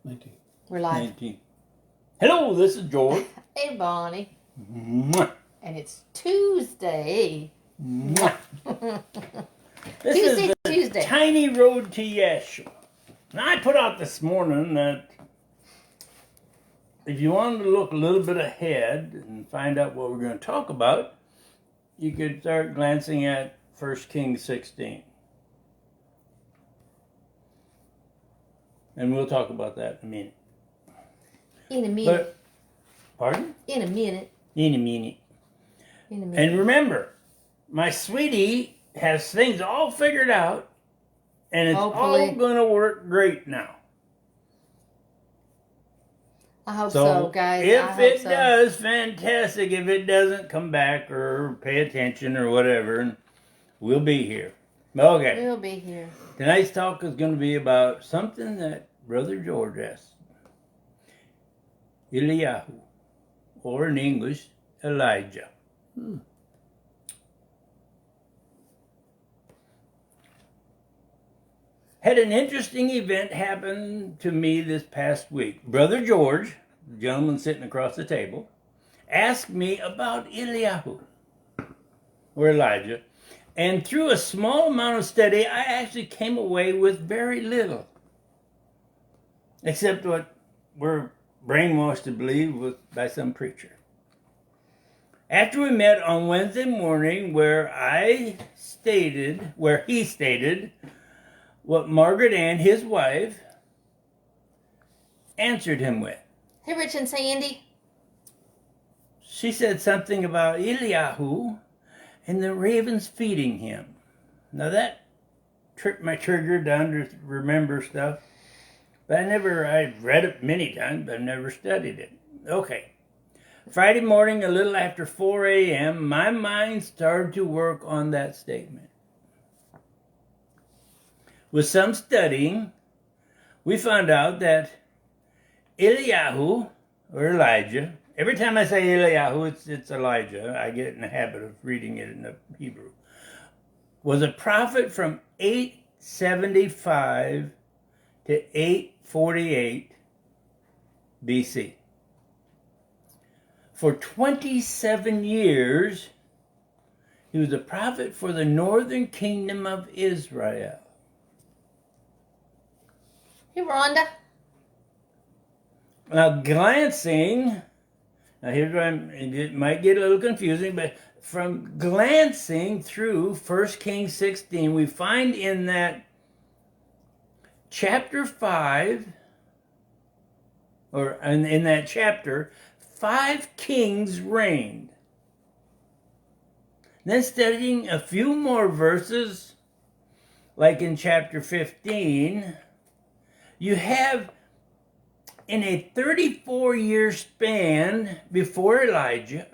19. We're live. 19. Hello, this is George. Hey, Bonnie. Mwah. And it's Tuesday. Mwah. This Tuesday, is the Tuesday. Tiny Road to Yeshua. Now, I put out this morning that if you wanted to look a little bit ahead and find out what we're going to talk about, you could start glancing at 1 Kings 16. And we'll talk about that in a minute. In a minute. Pardon? In a minute. In a minute. In a minute. And remember, my sweetie has things all figured out, and it's Hopefully. all going to work great now. I hope so, guys. I If hope it so. does, fantastic. If it doesn't, come back or pay attention or whatever, and we'll be here. Okay. We'll be here. Tonight's talk is going to be about something that Brother George asked. Eliyahu, or in English, Elijah. Had an interesting event happen to me this past week. Brother George, the gentleman sitting across the table, asked me about Eliyahu, or Elijah, and through a small amount of study, I actually came away with very little, except what we're brainwashed to believe by some preacher. After we met on Wednesday morning, where he stated what Margaret Ann, his wife, answered him with. Hey, Rich and Sandy. She said something about Eliyahu and the ravens feeding him. Now that tripped my trigger down to remember stuff. But I've read it many times, but I've never studied it. Okay. Friday morning, a little after 4 a.m., my mind started to work on that statement. With some studying, we found out that Eliyahu, or Elijah, every time I say Eliyahu, it's Elijah. I get in the habit of reading it in the Hebrew. Was a prophet from 875 to 848 BC. For 27 years, he was a prophet for the northern kingdom of Israel. Hey, Rhonda. Now, glancing, here's where it might get a little confusing, but from glancing through 1 Kings 16, we find in that chapter 5, or in that chapter, 5 kings reigned. Then studying a few more verses, like in chapter 15, you have in a 34-year span before Elijah,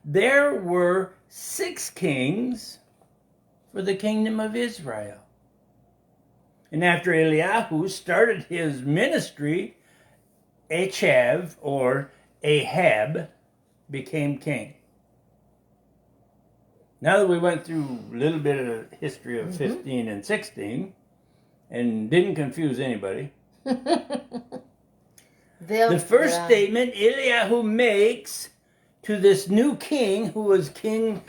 there were 6 kings for the kingdom of Israel. And after Eliyahu started his ministry, Ahab became king. Now that we went through a little bit of the history of 15 and 16, and didn't confuse anybody, the first statement Eliyahu makes to this new king, who was king,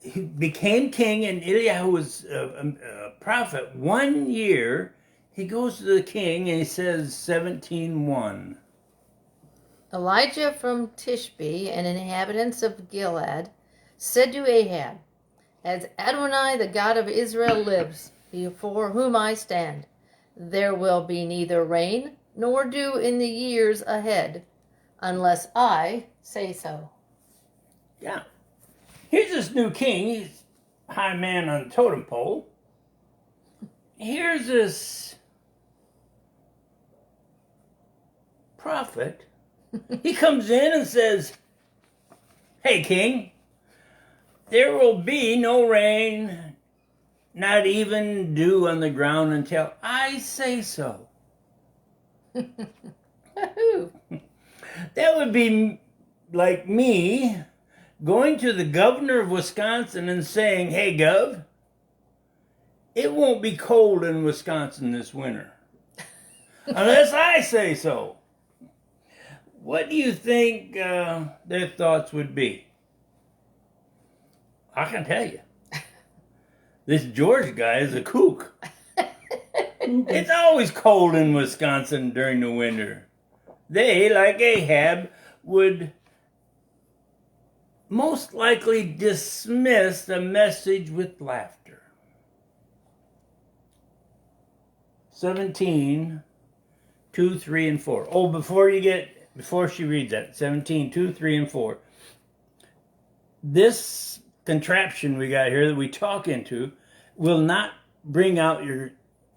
he became king, and Eliyahu was a prophet 1 year. He goes to the king and he says 17:1. Elijah from Tishbe and inhabitants of Gilead said to Ahab, as Adonai, the God of Israel, lives, before whom I stand, there will be neither rain nor dew in the years ahead, unless I say so. Yeah. Here's this new king. He's a high man on the totem pole. Here's this prophet. He comes in and says, hey, king, there will be no rain, not even dew on the ground until I say so. That would be like me going to the governor of Wisconsin and saying, hey, Gov, it won't be cold in Wisconsin this winter. unless I say so. What do you think their thoughts would be? I can tell you. This George guy is a kook. It's always cold in Wisconsin during the winter. They, like Ahab, would most likely dismiss the message with laughter. 17, 2, 3, and 4. Oh, before she reads that, 17, 2, 3, and 4. This contraption we got here that we talk into will not bring out your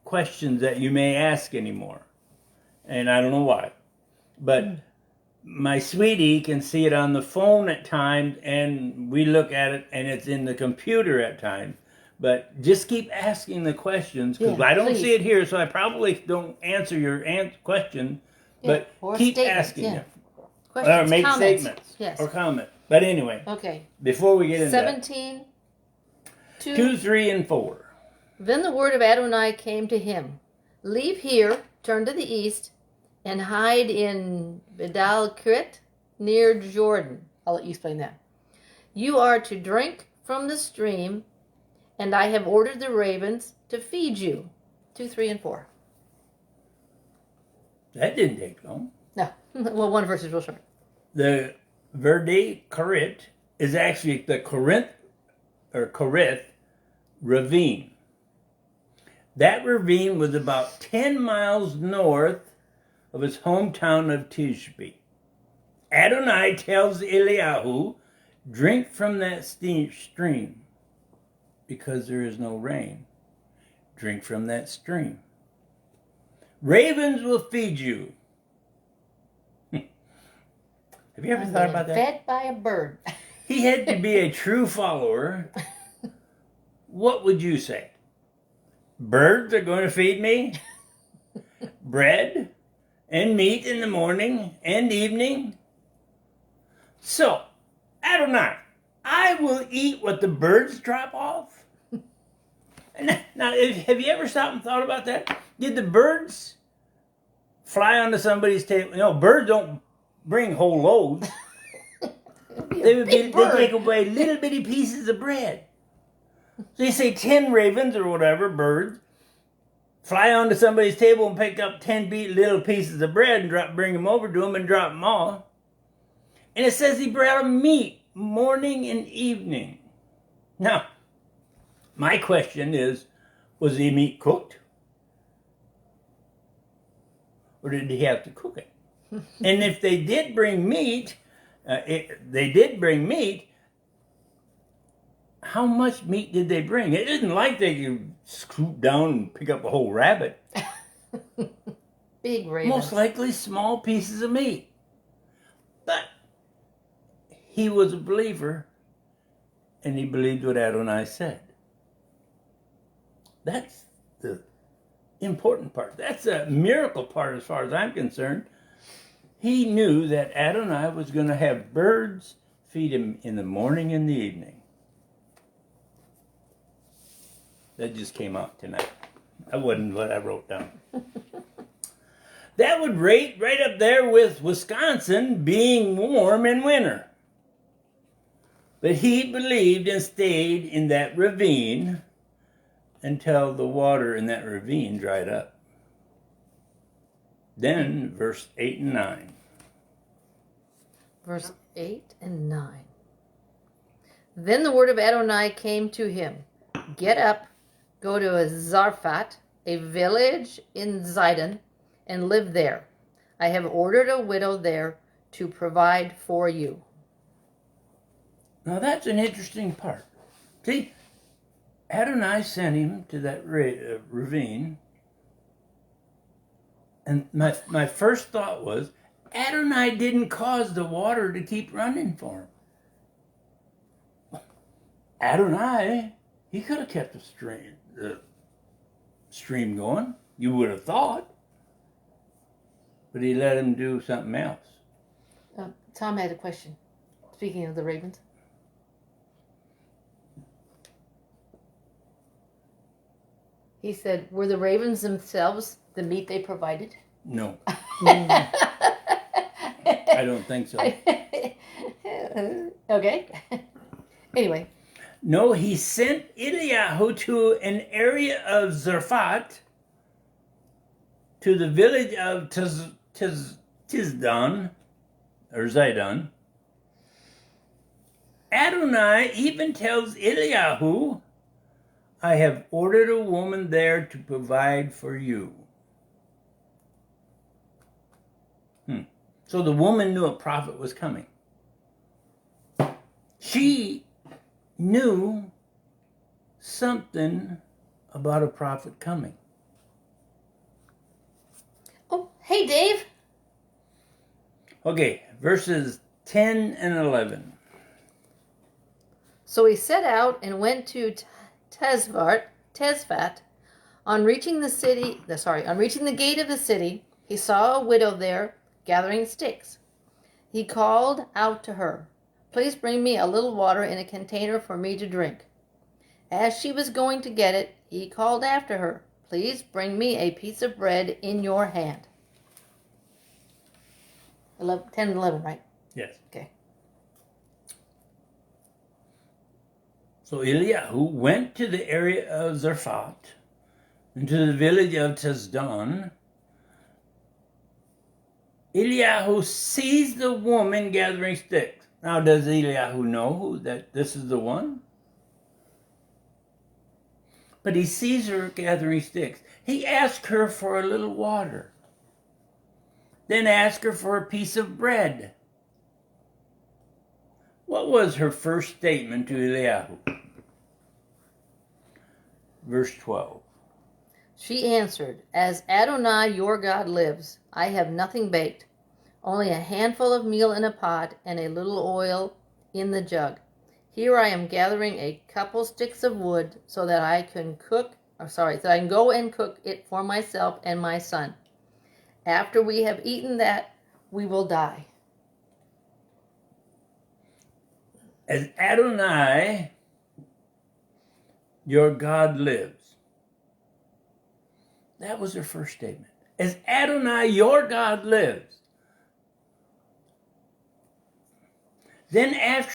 questions that you may ask anymore. And I don't know why. But my sweetie can see it on the phone at times, and we look at it, and it's in the computer at times. But just keep asking the questions, because I don't see it here, so I probably don't answer your question. But keep asking them. Or make statements. Yes. Or comment. But anyway. Okay. Before we get into 17, 2, 3, and 4. Then the word of Adonai came to him. Leave here, turn to the east, and hide in Bidal-Krit near Jordan. I'll let you explain that. You are to drink from the stream, and I have ordered the ravens to feed you. 2, 3, and 4. That didn't take long. No. Well, one verse is real short. The Verde Karit is actually the Korith ravine. That ravine was about 10 miles north of his hometown of Tishbe. Adonai tells Eliyahu, drink from that stream because there is no rain. Drink from that stream. Ravens will feed you. Have you ever thought about that? Fed by a bird. He had to be a true follower. What would you say? Birds are going to feed me? Bread and meat in the morning and evening? So, Adonai, I will eat what the birds drop off. Now, have you ever stopped and thought about that? Did the birds fly onto somebody's table? You know, birds don't bring whole loads. They take away little bitty pieces of bread. So you say 10 ravens or whatever, birds, fly onto somebody's table and pick up 10 little pieces of bread and bring them over to him and drop them off. And it says he brought them meat morning and evening. Now, my question is, was the meat cooked? Or did he have to cook it? And if they did bring meat, how much meat did they bring? It isn't like they could scoop down and pick up a whole rabbit. Big ravens. Most likely small pieces of meat. But he was a believer, and he believed what Adonai said. That's the important part. That's a miracle part as far as I'm concerned. He knew that Adonai was going to have birds feed him in the morning and the evening. That just came out tonight. That wasn't what I wrote down. That would rate right up there with Wisconsin being warm in winter. But he believed and stayed in that ravine until the water in that ravine dried up. Then, verse 8 and 9. Verse 8 and 9. Then the word of Adonai came to him. Get up, go to Zarphat, a village in Zidon, and live there. I have ordered a widow there to provide for you. Now that's an interesting part. See, Adonai sent him to that ravine. And my first thought was, Adonai didn't cause the water to keep running for him. Adonai, he could have kept the stream going. You would have thought. But he let him do something else. Tom had a question. Speaking of the ravens. He said, were the ravens themselves the meat they provided? No. I don't think so. Okay. Anyway. No, he sent Eliyahu to an area of Zarphat, to the village of Tizdon, or Zidon. Adonai even tells Eliyahu, I have ordered a woman there to provide for you. So the woman knew a prophet was coming. She knew something about a prophet coming. Oh, hey, Dave. Okay, verses 10 and 11. So he set out and went to Tezvat. On reaching the gate of the city, he saw a widow there gathering sticks. He called out to her, Please bring me a little water in a container for me to drink. As she was going to get it, he called after her, Please bring me a piece of bread in your hand. 10 and 11, right? Yes. Okay. So Eliyahu went to the area of Zarphat, and to the village of Tizdon. Eliyahu sees the woman gathering sticks. Now, does Eliyahu know that this is the one? But he sees her gathering sticks. He asks her for a little water. Then asks her for a piece of bread. What was her first statement to Eliyahu? Verse 12. She answered, As Adonai your God lives, I have nothing baked, only a handful of meal in a pot and a little oil in the jug. Here I am gathering a couple sticks of wood so that I can go and cook it for myself and my son. After we have eaten that, we will die. As Adonai, your God lives. That was her first statement. As Adonai, your God lives. Then after